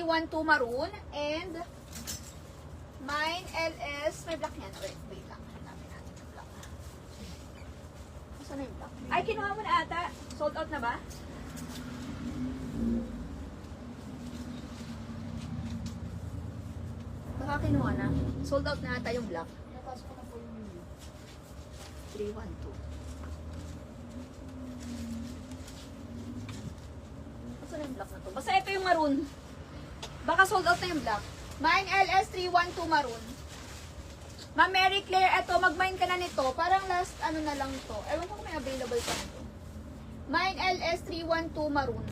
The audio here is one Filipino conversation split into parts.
LS312 maroon and mine LS, may black yan. Wait lang. Hanapin natin yung black. Saan na yung black? Ay, kinuha mo na ata. Sold out na ba? Baka kinuha na. Sold out na ata yung black. 312. Saan na yung black na to? Basta ito yung maroon. Baka sold out na yung black. Mine LS312 maroon. Ma'am Mary Claire, eto, mag-mine ka na nito. Parang last, ano na lang to. Ewan ko kung may available pa nito. Mine LS312 maroon.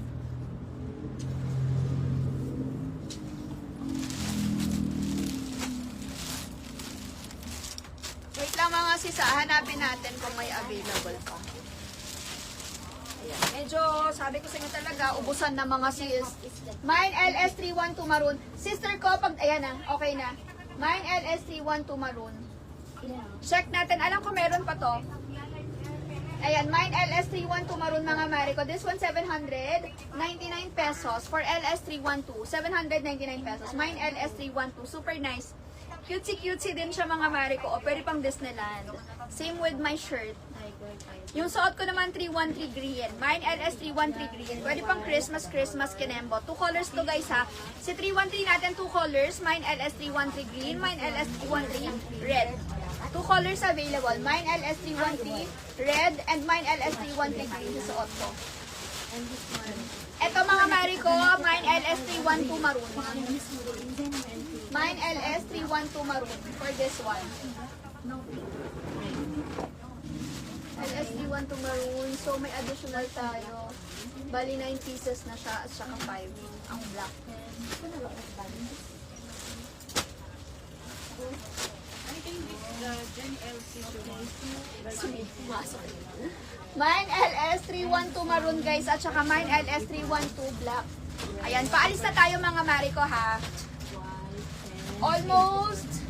Wait lang mga sisa, hanapin natin kung may available pa. Ayan. Medyo, sabi ko sa inyo talaga, ubusan na mga sis. Mine LS312 maroon. Sister ko, pag, ayan na, okay na. Mine LS312 maroon. Check natin. Alam ko meron pa to. Ayan, mine LS312 maroon mga Mariko. This one, 799 pesos. For LS312, 799 pesos. Mine LS312, super nice. Cutesy-cutesy din siya mga Mariko. O, pwede pang Disneyland. Same with my shirt. Yung suot ko naman, 313 green. Mine LS313 green. Pwede pang Christmas kinembo. 2 colors to guys ha. Si 313 natin 2 colors. Mine LS313 green. Mine LS313 red. 2 colors available. Mine LS313 red and mine LS313 green. Suot ko. Ito mga Mariko, mine LS312 maroon. Mine LS312 maroon for this one. LS312 maroon. So may additional tayo. Bali 9 pieces na siya at saka 5 ang black. Mine LS312 maroon guys at saka mine LS312 black. Ayan, paalis na tayo mga Mariko ha. Almost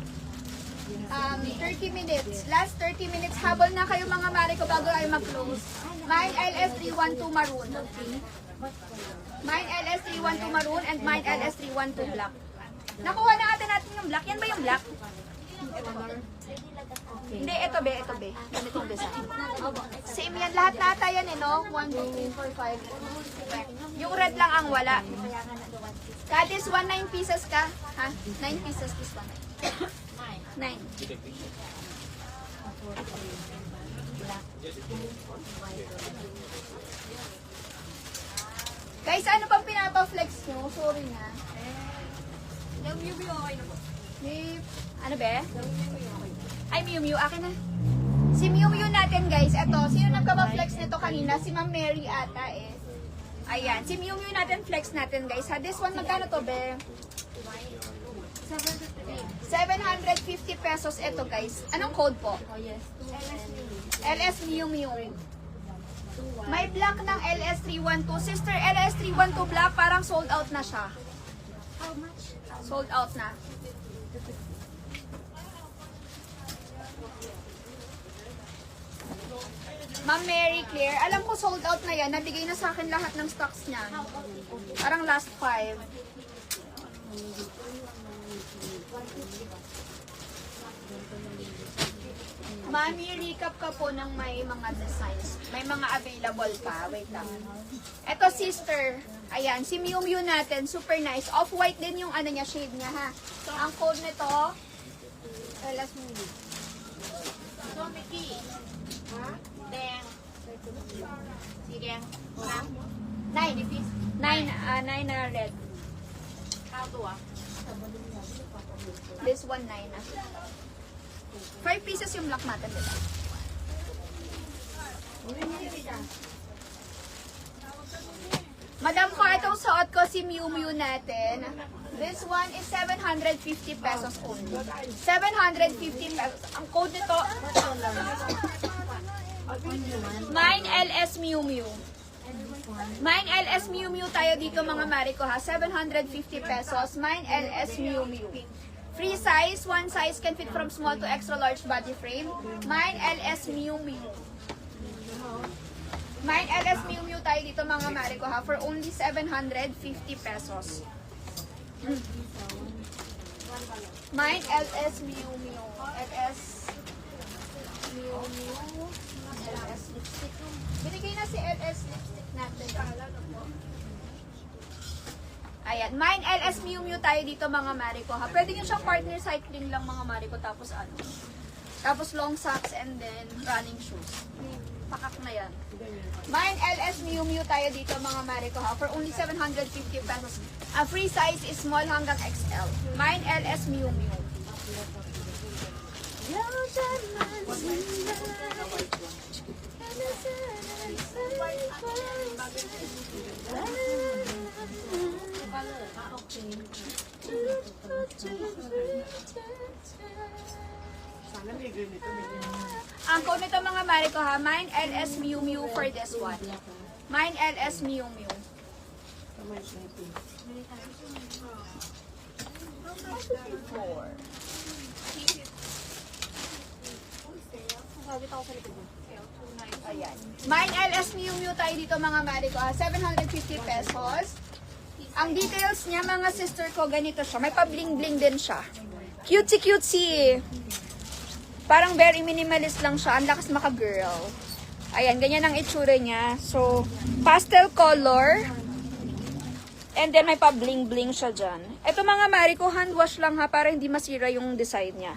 30 minutes. Last 30 minutes. Habol na kayo mga Mariko bago kayo mag-close. Mine LS312 maroon. Mine LS312 maroon and mine LS312 black. Nakuha na natin yung black. Yan ba yung black? Hindi, ito be. Ganitong design. Same yan. Lahat nata yan eh, no? 1, 2, 3, 4, 5. Yung red lang ang wala. That is 9 pieces ka. Ha? 9 pieces this one. 9. Guys, ano pang pinapa-flex nyo? Sorry na. Yung Miu Miu okay na po. Ano be? Ay, Miu Miu. Akin na. Si Miu Miu natin guys. Eto, sino nagpa-flex nito kanina? Si Ma'am Mary ata eh. Ayan. Si Miu Miu natin flex natin guys. Ha, this one magkano to be? 750 pesos ito guys. Anong code po? LS Miu Miu. May black ng LS312. Sister, LS312 black parang sold out na siya. How much? Sold out na. Ma'am Mary Claire, alam ko sold out na yan. Nabigay na sa akin lahat ng stocks niya. Parang last 5. Mami, recap ka po ng may mga designs. May mga available pa. Wait lang. Ito, sister. Ayan, si Miu Miu natin. Super nice. Off-white din yung ano niya, shade niya, ha. Ang code nito, last minute. So, Mickey. Ha? Deng. Si Deng. 9. 9 na red. This one 9 na. 5 pieces yung black natin dito. Madam ko, itong suot ko si Miu Miu natin. This one is 750 pesos only. 750 pesos. Ang code nito, mine LS Miu Miu. Mine LS Miu Miu tayo dito mga Mariko ha. 750 pesos. Mine LS Miu Miu. Free size, one size can fit from small to extra large body frame. Mine LS Miu Miu. Mine LS Miu Miu tayo dito mga Mariko ha for only 750 pesos. Mine, LS Miu Miu. LS Miu Miu. LS lipstick. Binigay na si LS lipstick natin. Ayan. Mine, LS Miu Miu tayo dito mga Mariko ha. Pwede nyo siyang partner cycling lang mga Mariko. Tapos ano? Tapos long socks and then running shoes. Pakak na yan. Mine, LS Miu Miu tayo dito mga Mariko ha. For only 750 pesos. A free size is small hanggang XL. Mine, LS Miu Miu. Ang code nito mga Mariko ha, Mine LS Miu Miu for this one. Mine LS Miu Miu. Ayan. Mine LS Miu Miu tayo dito mga Mariko ha, 750 pesos. Ang details niya mga sister ko, ganito siya. May pa-bling-bling din siya. Cutesy-cutesy. Parang very minimalist lang siya. Ang lakas maka-girl. Ayan, ganyan ang itsura niya. So, pastel color. And then, may pa-bling-bling siya dyan. Ito mga Mariko, hand wash lang ha, para hindi masira yung design niya.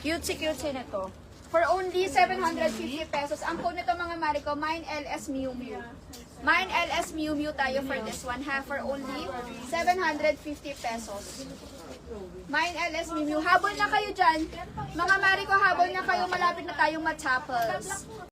Cutesy-cutesy nito. For only 750 pesos. Ang code nito mga Mariko, Mine LS Miu Miu. Mine LS Miu Miu tayo for this one ha, for only 750 pesos. Mine LS Miu Miu. Habol na kayo dyan. Mga Mariko, habol na kayo. Malapit na tayong matapos.